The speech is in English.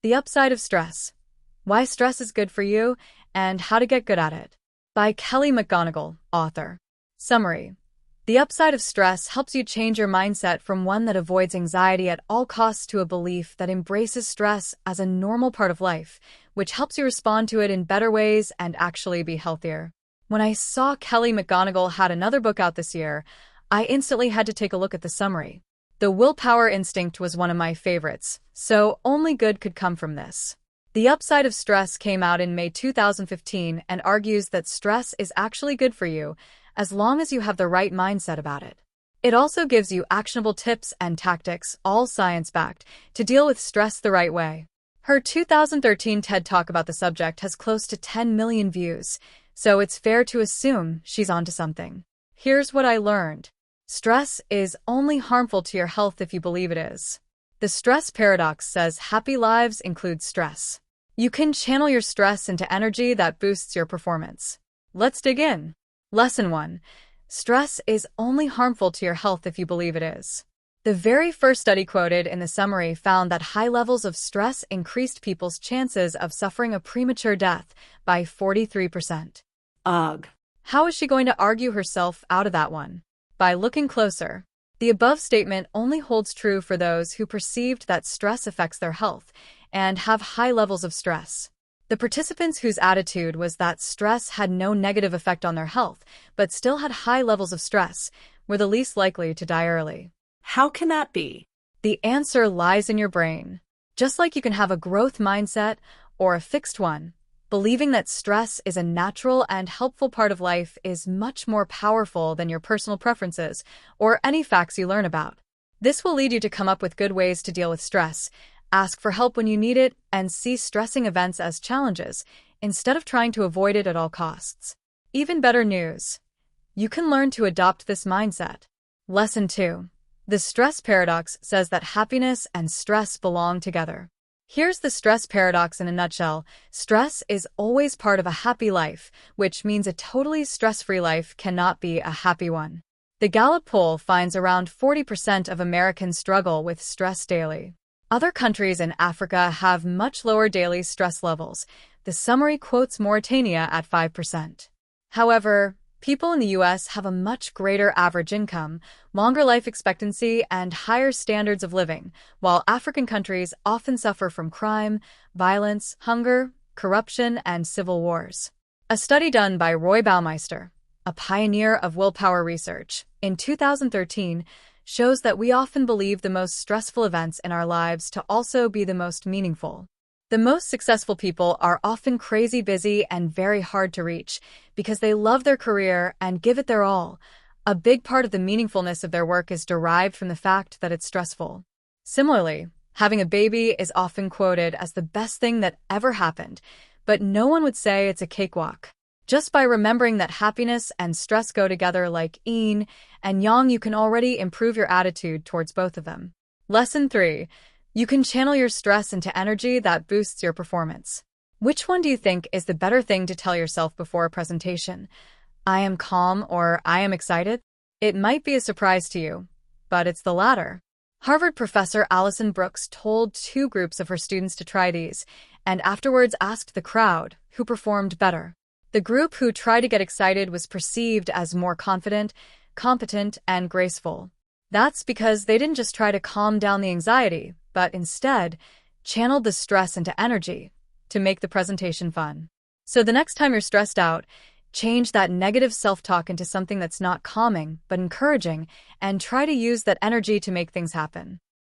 The Upside of Stress: Why Stress is Good for You and How to Get Good at It. By Kelly McGonigal, author. Summary: The upside of stress helps you change your mindset from one that avoids anxiety at all costs to a belief that embraces stress as a normal part of life, which helps you respond to it in better ways and actually be healthier. When I saw Kelly McGonigal had another book out this year, I instantly had to take a look at the summary. The Willpower Instinct was one of my favorites, so only good could come from this. The Upside of Stress came out in May 2015 and argues that stress is actually good for you as long as you have the right mindset about it. It also gives you actionable tips and tactics, all science-backed, to deal with stress the right way. Her 2013 TED Talk about the subject has close to 10 million views, so it's fair to assume she's onto something. Here's what I learned. Stress is only harmful to your health if you believe it is. The stress paradox says happy lives include stress. You can channel your stress into energy that boosts your performance. Let's dig in. Lesson 1. Stress is only harmful to your health if you believe it is. The very first study quoted in the summary found that high levels of stress increased people's chances of suffering a premature death by 43%. Ugh. How is she going to argue herself out of that one? By looking closer. The above statement only holds true for those who perceived that stress affects their health and have high levels of stress. The participants whose attitude was that stress had no negative effect on their health, but still had high levels of stress, were the least likely to die early. How can that be? The answer lies in your brain. Just like you can have a growth mindset or a fixed one, believing that stress is a natural and helpful part of life is much more powerful than your personal preferences or any facts you learn about. This will lead you to come up with good ways to deal with stress, ask for help when you need it, and see stressing events as challenges instead of trying to avoid it at all costs. Even better news. You can learn to adopt this mindset. Lesson 2. The stress paradox says that happiness and stress belong together. Here's the stress paradox in a nutshell. Stress is always part of a happy life, which means a totally stress-free life cannot be a happy one. The Gallup poll finds around 40% of Americans struggle with stress daily. Other countries in Africa have much lower daily stress levels. The summary quotes Mauritania at 5%. However, people in the U.S. have a much greater average income, longer life expectancy, and higher standards of living, while African countries often suffer from crime, violence, hunger, corruption, and civil wars. A study done by Roy Baumeister, a pioneer of willpower research, in 2013 shows that we often believe the most stressful events in our lives to also be the most meaningful. The most successful people are often crazy busy and very hard to reach because they love their career and give it their all. A big part of the meaningfulness of their work is derived from the fact that it's stressful. Similarly, having a baby is often quoted as the best thing that ever happened, but no one would say it's a cakewalk. Just by remembering that happiness and stress go together like yin and yang, you can already improve your attitude towards both of them. Lesson 3. You can channel your stress into energy that boosts your performance. Which one do you think is the better thing to tell yourself before a presentation? I am calm or I am excited? It might be a surprise to you, but it's the latter. Harvard professor Alison Brooks told 2 groups of her students to try these, and afterwards asked the crowd who performed better. The group who tried to get excited was perceived as more confident, competent, and graceful. That's because they didn't just try to calm down the anxiety, but instead channeled the stress into energy to make the presentation fun. So the next time you're stressed out, change that negative self-talk into something that's not calming but encouraging, and try to use that energy to make things happen.